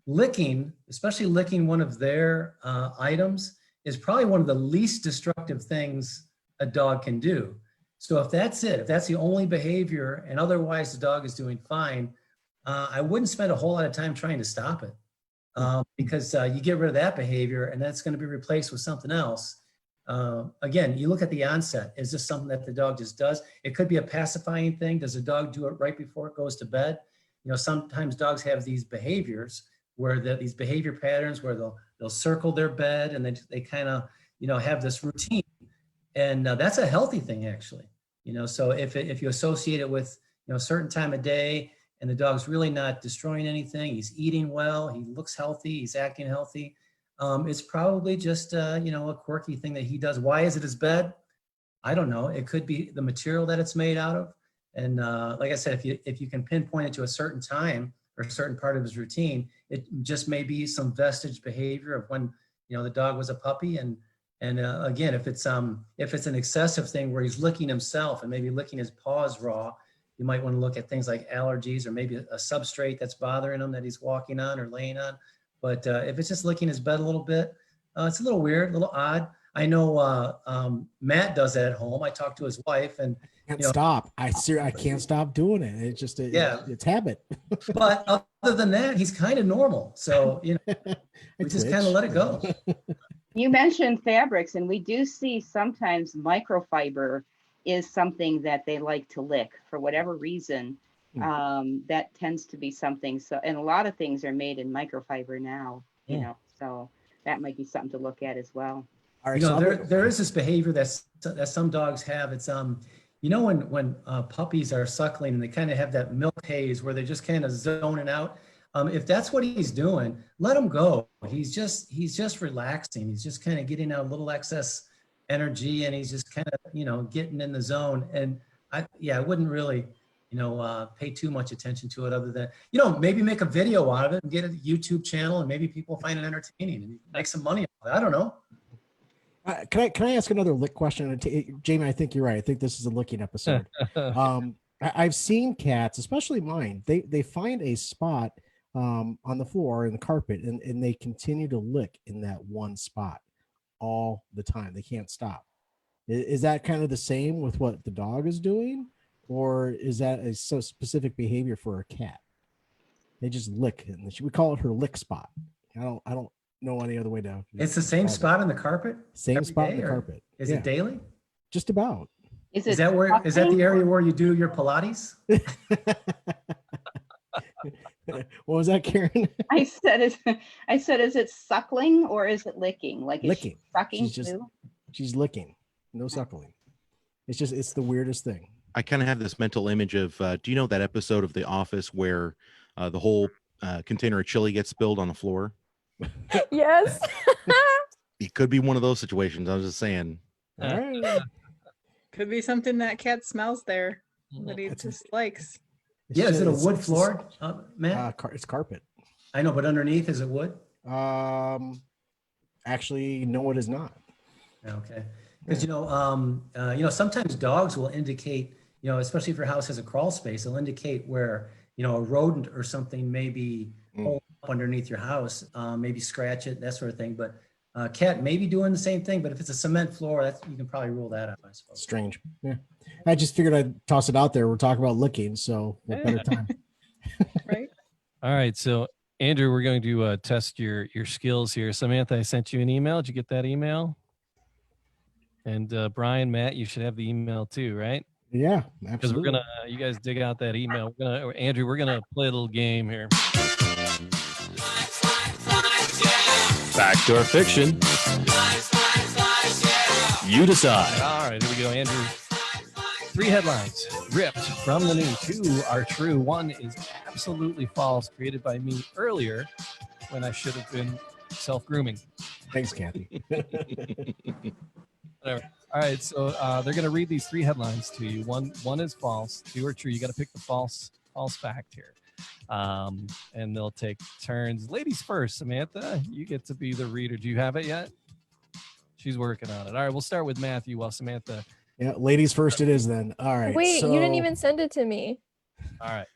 Licking, especially licking one of their items, is probably one of the least destructive things a dog can do. So if that's it, if that's the only behavior, and otherwise the dog is doing fine, I wouldn't spend a whole lot of time trying to stop it, because you get rid of that behavior, and that's going to be replaced with something else. Again, you look at the onset. Is this something that the dog just does? It could be a pacifying thing. Does the dog do it right before it goes to bed? Sometimes dogs have these behaviors where these behavior patterns where they'll circle their bed, and they kind of have this routine, and that's a healthy thing actually. So if you associate it with a certain time of day, and the dog's really not destroying anything, he's eating well, he looks healthy, he's acting healthy. It's probably just a quirky thing that he does. Why is it his bed? I don't know. It could be the material that it's made out of. And like I said, if you can pinpoint it to a certain time or a certain part of his routine, it just may be some vestige behavior of when the dog was a puppy. And again, if it's an excessive thing where he's licking himself and maybe licking his paws raw, you might want to look at things like allergies or maybe a substrate that's bothering him that he's walking on or laying on. But if it's just licking his bed a little bit, it's a little weird, a little odd. I know Matt does that at home. I talked to his wife, and Can't stop. I can't stop doing it. It's just it's habit. But other than that, he's kind of normal. So we just kind of let it go. You mentioned fabrics, and we do see sometimes microfiber is something that they like to lick for whatever reason. That tends to be something. So, and a lot of things are made in microfiber now, so that might be something to look at as well. All right, there is this behavior that some dogs have. It's when puppies are suckling and they kind of have that milk haze where they're just kind of zoning out. If that's what he's doing, let him go. He's just relaxing. He's just kind of getting out a little excess energy, and he's just kind of getting in the zone. And I wouldn't really pay too much attention to it, other than maybe make a video out of it and get a YouTube channel, and maybe people find it entertaining and make some money off it. I don't know. Can I ask another lick question? Jamie, I think you're right. I think this is a licking episode. I've seen cats, especially mine. They find a spot on the floor in the carpet, and they continue to lick in that one spot all the time. They can't stop. Is that kind of the same with what the dog is doing, or is that a so specific behavior for a cat? They just lick, and we call it her lick spot. I don't know any other way to. It's the same spot on the carpet. Same spot on the carpet. Is it daily? Just about. Is that the area where you do your Pilates? What was that, Karen? I said, is it suckling or is it licking? Like licking. Sucking she's licking, no suckling. It's the weirdest thing. I kind of have this mental image of, do you know that episode of The Office where the whole container of chili gets spilled on the floor? Yes. It could be one of those situations. I was just saying. All right. Could be something that cat smells there that he just likes. Is it a wood floor, Matt? It's carpet. I know, but underneath, is it wood? Actually, no, it is not. Okay. Because sometimes dogs will indicate, especially if your house has a crawl space, they'll indicate where a rodent or something may be holed up underneath your house, maybe scratch it, that sort of thing. But cat may be doing the same thing, but if it's a cement floor, you can probably rule that out, I suppose. Strange. Yeah. I just figured I'd toss it out there. We're talking about licking, so what better time? Right. All right. So Andrew, we're going to test your skills here. Samantha, I sent you an email. Did you get that email? And Brian, Matt, you should have the email too, right? Yeah, because absolutely. You guys dig out that email. Andrew, we're gonna play a little game here. Fact or fiction? You decide. All right, here we go, Andrew. 3 headlines ripped from the news. 2 are true. 1 is absolutely false, created by me earlier when I should have been self-grooming. Thanks, Kathy. Whatever. All right, so they're going to read these 3 headlines to you. One is false. 2 are true. You got to pick the false fact here. And they'll take turns. Ladies first, Samantha, you get to be the reader. Do you have it yet? She's working on it. All right, we'll start with Matthew while Samantha. Yeah, ladies first it is then. All right. Wait, so, you didn't even send it to me. All right.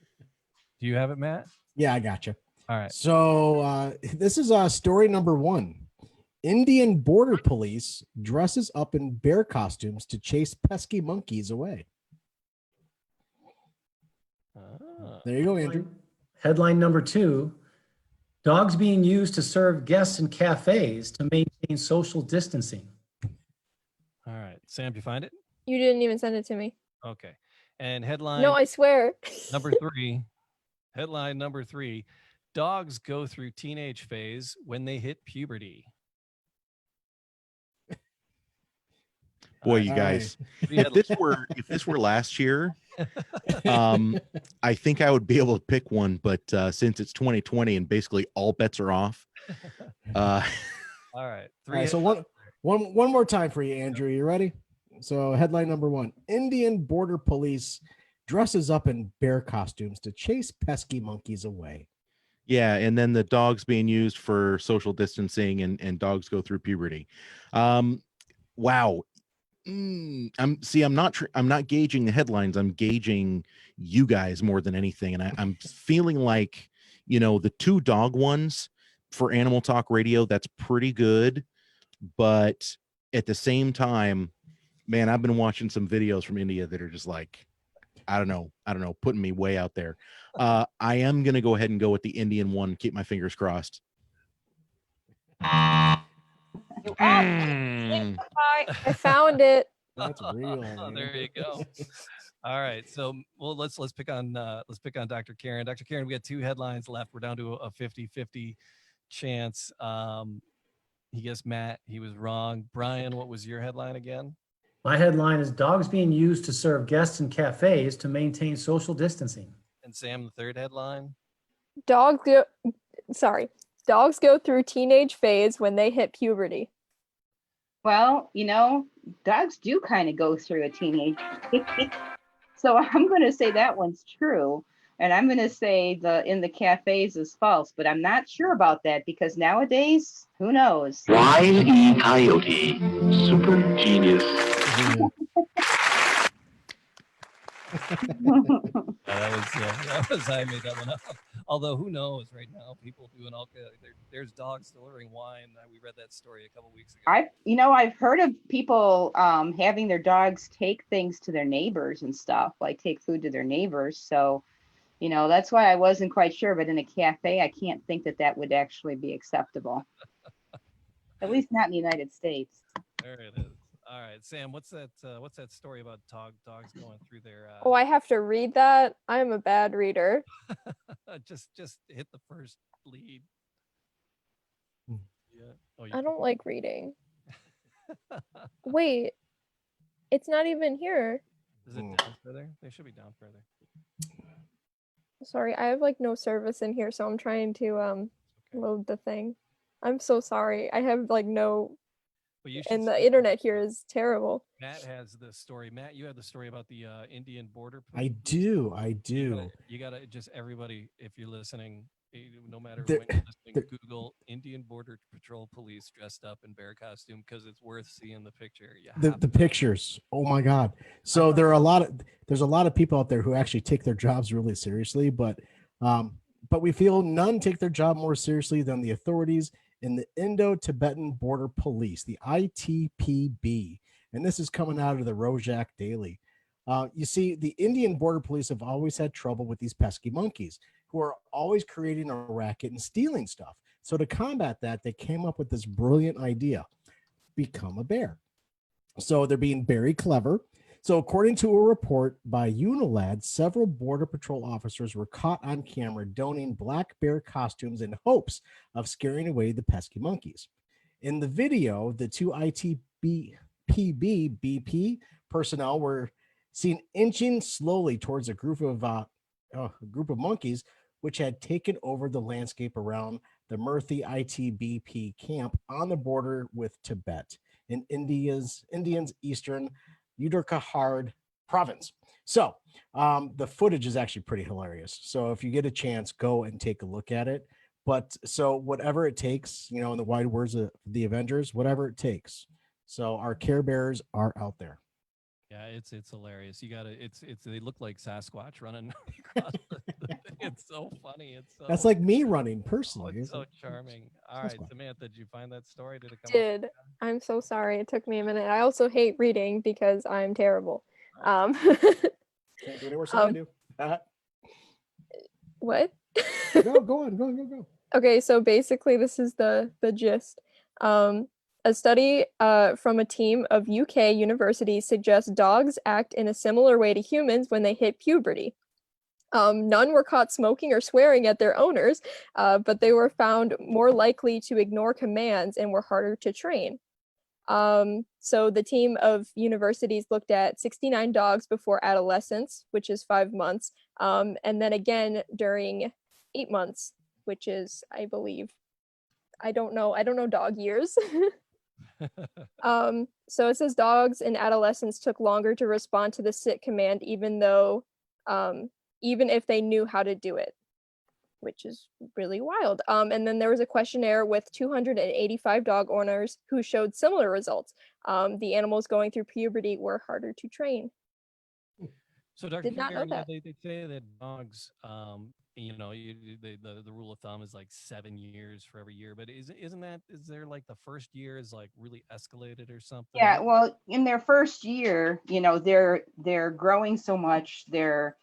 Do you have it, Matt? Yeah, I got you. All right. So this is story number 1. Indian border police dresses up in bear costumes to chase pesky monkeys away. There you go, Andrew. Headline number 2, dogs being used to serve guests in cafes to maintain social distancing. All right. Sam, you find it? You didn't even send it to me. Okay. And headline No, I swear. number 3. Headline number 3. Dogs go through teenage phase when they hit puberty. Boy, you guys, if this were last year, I think I would be able to pick one, but since it's 2020 and basically all bets are off. All right. All right, so one more time for you, Andrew. You ready? So headline number 1, Indian border police dresses up in bear costumes to chase pesky monkeys away. Yeah, and then the dogs being used for social distancing and dogs go through puberty. Wow. I'm not gauging the headlines. I'm gauging you guys more than anything. And I'm feeling like, the 2 dog ones for Animal Talk Radio, that's pretty good. But at the same time, man, I've been watching some videos from India that are just like, I don't know, putting me way out there. I am going to go ahead and go with the Indian one. Keep my fingers crossed. I found it. That's real. Oh, there you go. All right. So, let's pick on Dr. Karen. Dr. Karen, we got 2 headlines left. We're down to a 50-50 chance. He guessed Matt. He was wrong. Brian, what was your headline again? My headline is dogs being used to serve guests in cafes to maintain social distancing. And Sam, the third headline? Dogs go through teenage phase when they hit puberty. Well, dogs do kind of go through a teenage. So I'm going to say that one's true. And I'm going to say in the cafes is false, but I'm not sure about that because nowadays, who knows? Wile-E Coyote, super genius. That was I made that one up. Although who knows right now, people doing there's dogs delivering wine. We read that story a couple weeks ago. I've heard of people having their dogs take things to their neighbors and stuff, like take food to their neighbors. So, that's why I wasn't quite sure. But in a cafe, I can't think that would actually be acceptable. At least not in the United States. There it is. All right, Sam, what's that story about dogs going through their Oh, I have to read that. I'm a bad reader. just hit the first lead. Yeah. Oh, I don't like reading. Wait, it's not even here. Is it down further? They should be down further. Sorry, I have no service in here, so I'm trying to load the thing. I'm so sorry. I have no. And the internet here is terrible. Matt has the story. Matt, you had the story about the Indian border police. I do. You gotta just everybody, if you're listening, no matter when you're listening, Google Indian Border Patrol police dressed up in bear costume because it's worth seeing the picture. The pictures. Oh my God. So there's a lot of people out there who actually take their jobs really seriously, but we feel none take their job more seriously than the authorities in the Indo-Tibetan Border Police, the ITPB. And this is coming out of the Rojak Daily. You see, the Indian Border Police have always had trouble with these pesky monkeys who are always creating a racket and stealing stuff. So to combat that, they came up with this brilliant idea: become a bear. So they're being very clever. So according to a report by Unilad, several Border Patrol officers were caught on camera donning black bear costumes in hopes of scaring away the pesky monkeys. In the video, the 2 ITPB BP personnel were seen inching slowly towards a group of monkeys which had taken over the landscape around the Murthy ITBP camp on the border with Tibet in India's eastern Uttarkhand province. So the footage is actually pretty hilarious. So if you get a chance, go and take a look at it. But so whatever it takes, in the wide words of the Avengers, whatever it takes. So our Care Bears are out there. Yeah, it's hilarious. You gotta it's they look like Sasquatch running across the thing. It's so funny. It's so That's like me running personally. it's so charming. All right, Sasquatch. Samantha, did you find that story? Did it come up? Did. I'm so sorry. It took me a minute. I also hate reading because I'm terrible. Can't do any worse than I do. What? Go on. Okay, so basically this is the gist. A study from a team of UK universities suggests dogs act in a similar way to humans when they hit puberty. None were caught smoking or swearing at their owners, but they were found more likely to ignore commands and were harder to train. So the team of universities looked at 69 dogs before adolescence, which is 5 months, and then again during 8 months, which is, I believe, I don't know dog years. So it says dogs in adolescence took longer to respond to the sit command, even if they knew how to do it, which is really wild. And then there was a questionnaire with 285 dog owners who showed similar results. The animals going through puberty were harder to train. So, Dr. Did not know that. They say that dogs, the rule of thumb is like 7 years for every year. But is there like the first year is like really escalated or something? Yeah, well, in their first year, they're growing so much. The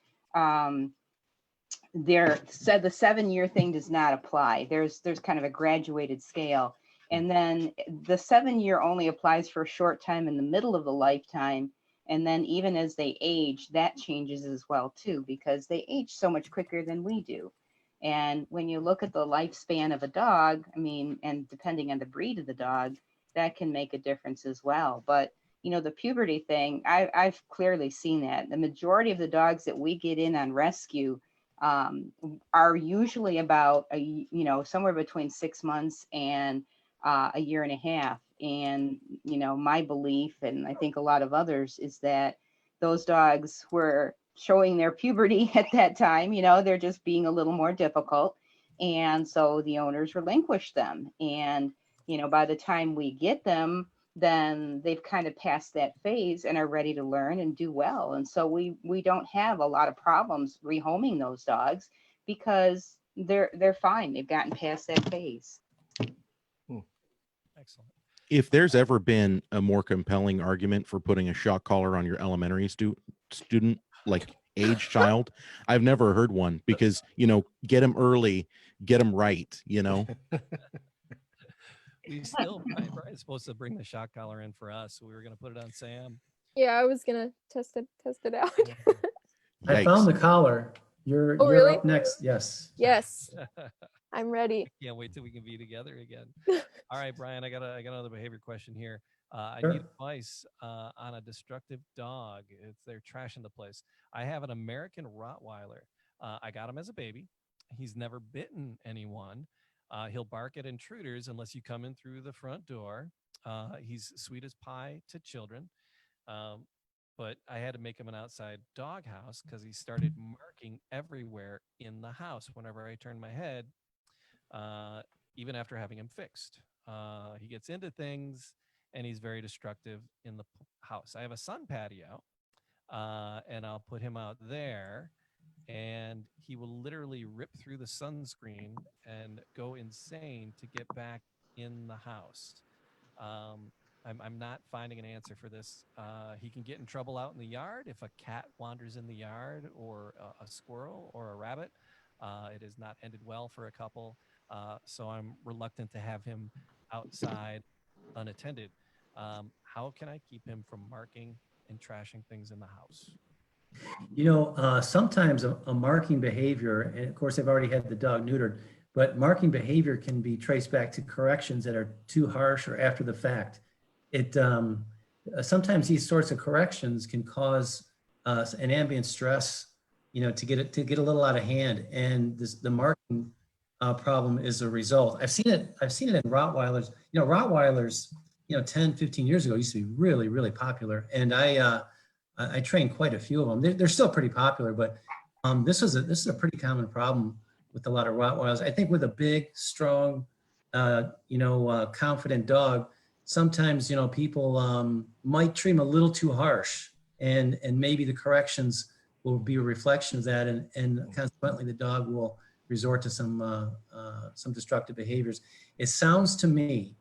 7-year thing does not apply. There's kind of a graduated scale. And then the 7-year only applies for a short time in the middle of the lifetime. And then even as they age, that changes as well too, because they age so much quicker than we do. And when you look at the lifespan of a dog, and depending on the breed of the dog, that can make a difference as well. But the puberty thing, I've clearly seen that. The majority of the dogs that we get in on rescue are usually about somewhere between 6 months and a year and a half. And my belief, and I think a lot of others, is that those dogs were showing their puberty at that time. They're just being a little more difficult, and so the owners relinquish them. And by the time we get them, then they've kind of passed that phase and are ready to learn and do well. And so we don't have a lot of problems rehoming those dogs because they're fine. They've gotten past that phase. Excellent. If there's ever been a more compelling argument for putting a shock collar on your elementary student, like age child, I've never heard one, because, get them early, get them right, We still, Brian's supposed to bring the shock collar in for us. So we were going to put it on Sam. Yeah, I was gonna test it out. I found the collar. You're really? up next. Yes. Yes. I'm ready. Can't wait till we can be together again. All right, Brian, I got another behavior question here. I Sure. need advice on a destructive dog. They're trashing the place. I have an American Rottweiler. I got him as a baby. He's never bitten anyone. He'll bark at intruders unless you come in through the front door. He's sweet as pie to children. But I had to make him an outside doghouse because he started marking everywhere in the house whenever I turned my head, even after having him fixed. He gets into things, and he's very destructive in the house. I have a sun patio, and I'll put him out there, and he will literally rip through the sunscreen and go insane to get back in the house. I'm not finding an answer for this. He can get in trouble out in the yard if a cat wanders in the yard, or a squirrel or a rabbit. It has not ended well for a couple. So I'm reluctant to have him outside unattended. How can I keep him from marking and trashing things in the house? Sometimes a marking behavior, and of course I've already had the dog neutered, but marking behavior can be traced back to corrections that are too harsh or after the fact. Sometimes these sorts of corrections can cause an ambient stress, to get a little out of hand, and the marking problem is a result. I've seen it in Rottweilers. Rottweilers, 10, 15 years ago used to be really, really popular, and I trained quite a few of them. They're still pretty popular, but this is a pretty common problem with a lot of Rottweilers. I think with a big, strong, confident dog, sometimes, people might treat them a little too harsh, and maybe the corrections will be a reflection of that, and consequently the dog will resort to some destructive behaviors. It sounds to me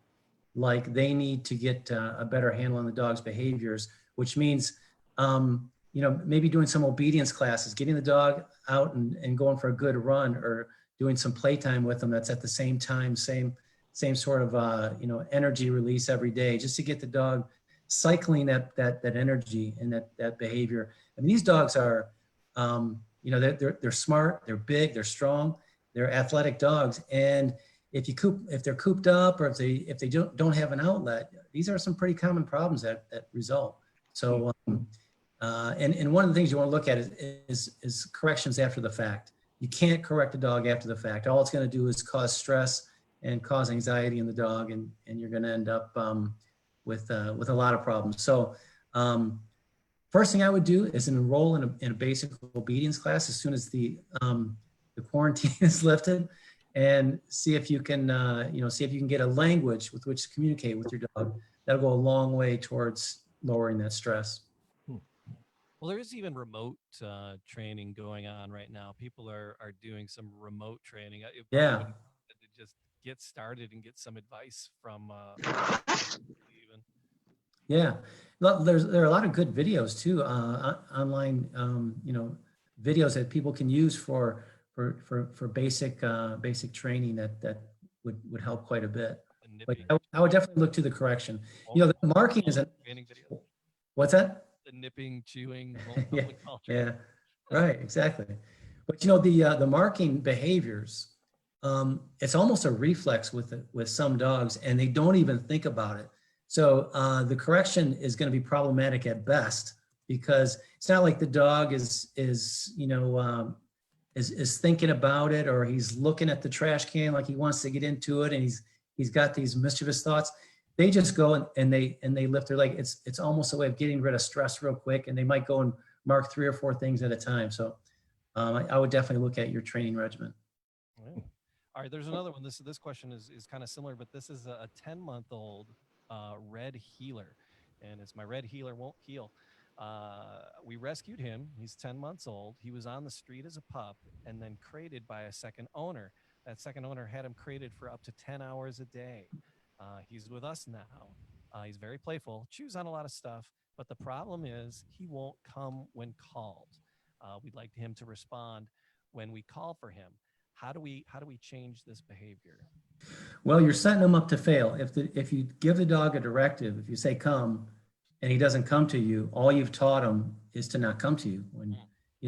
like they need to get a better handle on the dog's behaviors, which means, maybe doing some obedience classes, getting the dog out and going for a good run, or doing some playtime with them that's at the same time, same sort of, energy release every day, just to get the dog cycling that energy and that behavior. I mean, these dogs are, they're smart, they're big, they're strong, they're athletic dogs. And if they're cooped up, or if they don't have an outlet, these are some pretty common problems that result. So, and one of the things you want to look at is corrections after the fact. You can't correct a dog after the fact. All it's going to do is cause stress and cause anxiety in the dog, and you're going to end up with a lot of problems. So, first thing I would do is enroll in a basic obedience class as soon as the quarantine is lifted, and see if you can get a language with which to communicate with your dog. That'll go a long way towards lowering that stress. Well, there is even remote training going on right now. People are doing some remote training. Yeah. To just get started and get some advice from even. Yeah, there are a lot of good videos too, online, videos that people can use for basic training that would help quite a bit. But I would definitely look to the correction. The marking is a training video. What's that? The nipping, chewing. Yeah, right, exactly. But the marking behaviors, it's almost a reflex with some dogs, and they don't even think about it. So the correction is going to be problematic at best, because it's not like the dog is thinking about it, or he's looking at the trash can like he wants to get into it, and he's got these mischievous thoughts. They just go and they lift their leg. It's almost a way of getting rid of stress real quick, and they might go and mark 3 or 4 things at a time. So I would definitely look at your training regimen. All right, there's another one. This question is kind of similar, but this is a 10-month-old red healer, and it's my red healer won't heal. We rescued him. He's 10 months old. He was on the street as a pup and then crated by a second owner. That second owner had him crated for up to 10 hours a day. He's with us now. He's very playful, chews on a lot of stuff, but the problem is he won't come when called. We'd like him to respond when we call for him. How do we change this behavior? Well, you're setting him up to fail. If you give the dog a directive, if you say come, and he doesn't come to you, all you've taught him is to not come to you.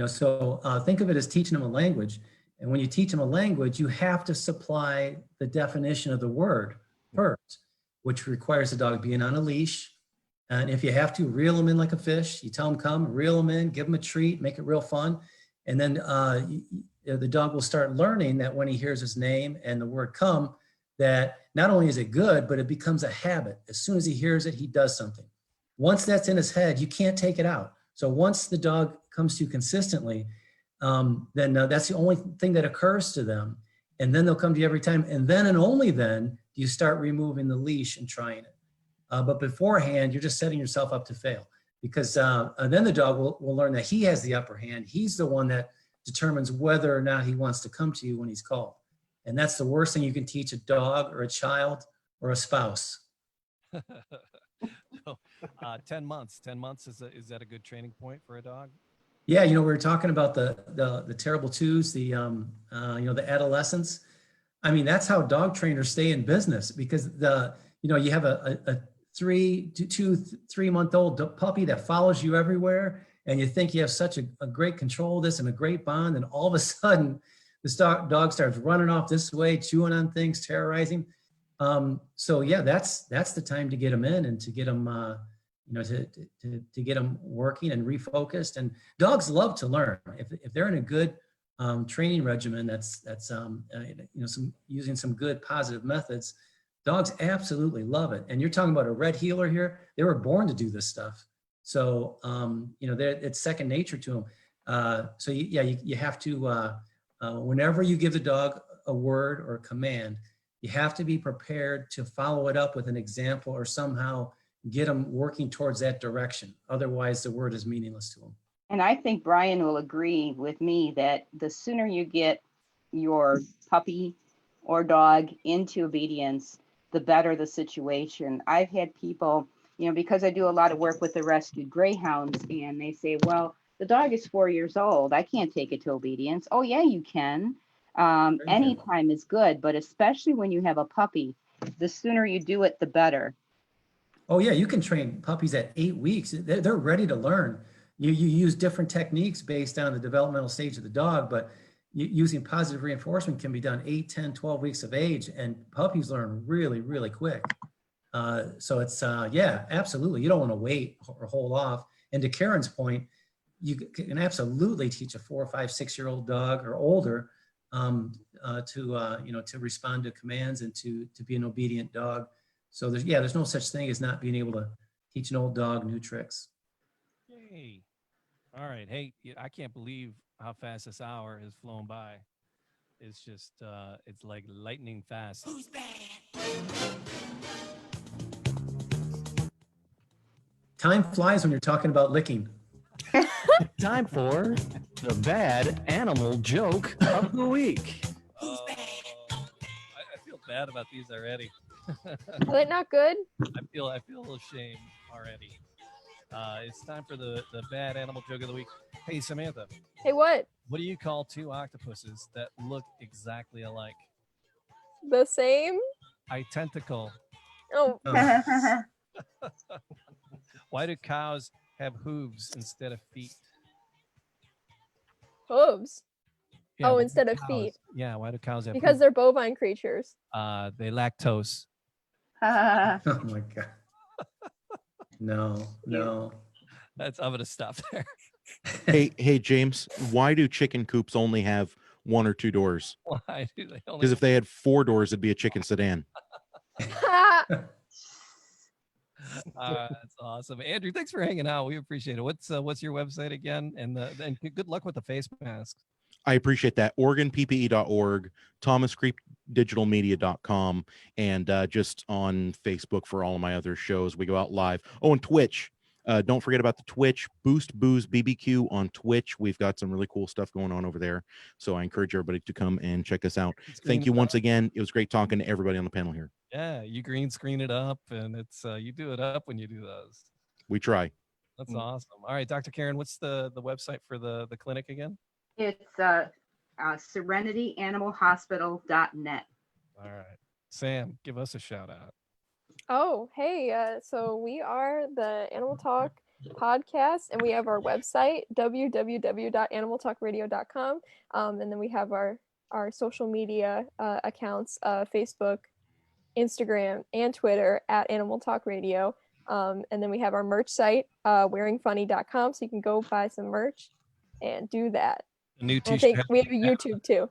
So think of it as teaching him a language. And when you teach him a language, you have to supply the definition of the word first, which requires the dog being on a leash. And if you have to, reel him in like a fish. You tell him come, reel him in, give him a treat, make it real fun. And then the dog will start learning that when he hears his name and the word come, that not only is it good, but it becomes a habit. As soon as he hears it, he does something. Once that's in his head, you can't take it out. So once the dog comes to you consistently, then that's the only thing that occurs to them. And then they'll come to you every time. And then and only then do you start removing the leash and trying it. But beforehand, you're just setting yourself up to fail, because then the dog will learn that he has the upper hand. He's the one that determines whether or not he wants to come to you when he's called. And that's the worst thing you can teach a dog or a child or a spouse. 10 months. 10 months is that a good training point for a dog? Yeah, we were talking about the terrible twos, the adolescents. I mean, that's how dog trainers stay in business, because you have a 3-month-old puppy that follows you everywhere, and you think you have such a great control of this and a great bond, and all of a sudden this dog starts running off this way, chewing on things, terrorizing. So yeah, that's the time to get them in and to get them, to get them working and refocused. And dogs love to learn. If they're in a good training regimen, that's using some good positive methods, dogs absolutely love it. And you're talking about a red healer here. They were born to do this stuff. So, it's second nature to them. So you have to, whenever you give the dog a word or a command, you have to be prepared to follow it up with an example or somehow get them working towards that direction. Otherwise, the word is meaningless to them. And I think Brian will agree with me that the sooner you get your puppy or dog into obedience, the better the situation. I've had people, because I do a lot of work with the rescued greyhounds, and they say, well, the dog is 4 years old. I can't take it to obedience. Oh, yeah, you can. Anytime is good, but especially when you have a puppy, the sooner you do it, the better. Oh, yeah, you can train puppies at 8 weeks. They're ready to learn. You use different techniques based on the developmental stage of the dog, but using positive reinforcement can be done 8, 10, 12 weeks of age, and puppies learn really, really quick. So it's, yeah, absolutely. You don't want to wait or hold off. And to Karen's point, you can absolutely teach a 4, 5, 6-year-old dog or older to respond to commands and to be an obedient dog. So there's no such thing as not being able to teach an old dog new tricks. Yay. All right. Hey, I can't believe how fast this hour has flown by. It's just, it's like lightning fast. Who's bad? Time flies when you're talking about licking. Time for the bad animal joke of the week. I feel bad about these already. Are they not good? I feel ashamed already. It's time for the bad animal joke of the week. Hey, Samantha. Hey, what? What do you call two octopuses that look exactly alike? The same? Identical. Oh. Why do cows have hooves instead of feet? Hooves? Yeah, oh, why do instead of cows- feet. Yeah, why do cows have Because hooves? they're bovine creatures. They lactose. Oh my God. No. I'm gonna stop there. Hey, James, why do chicken coops only have 1 or 2 doors? Why do they only? Because if they had 4 doors, it'd be a chicken sedan. That's awesome, Andrew. Thanks for hanging out. We appreciate it. What's your website again? And good luck with the face mask. I appreciate that. OregonPPE.org, ThomasCreekDigitalMedia.com, and just on Facebook for all of my other shows. We go out live. Oh, and Twitch. Don't forget about the Twitch, Boost Booze BBQ on Twitch. We've got some really cool stuff going on over there. So I encourage everybody to come and check us out. Thank you once again. It was great talking to everybody on the panel here. Yeah, you green screen it up, and it's you do it up when you do those. We try. That's awesome. All right, Dr. Karen, what's the website for the clinic again? It's SerenityAnimalHospital.net. All right, Sam, give us a shout out. Oh, hey, so we are the Animal Talk podcast, and we have our website, www.animaltalkradio.com. And then we have our social media accounts, Facebook, Instagram, and Twitter at Animal Talk Radio. And then we have our merch site, wearingfunny.com, so you can go buy some merch and do that. The new And I t-shirt. think we have a YouTube too.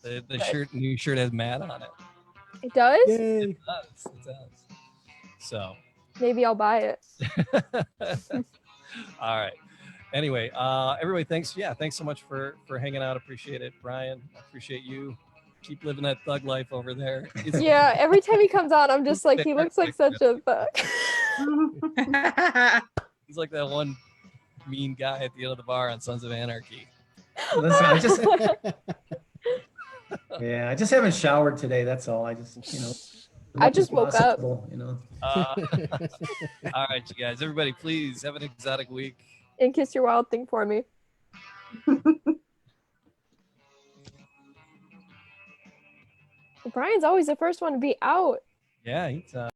The new shirt has Matt on it. It does? It does. So Maybe I'll buy it. all right. Anyway, everybody, thanks. Yeah, thanks so much for hanging out. Appreciate it. Brian, I appreciate you. Keep living that thug life over there. Yeah, every time he comes on, I'm just like, he looks like such a thug. He's like that one mean guy at the end of the bar on Sons of Anarchy. Listen, I just haven't showered today. That's all. I just I just woke up. All right, you guys, everybody, please have an exotic week. And kiss your wild thing for me. Brian's always the first one to be out. Yeah, he's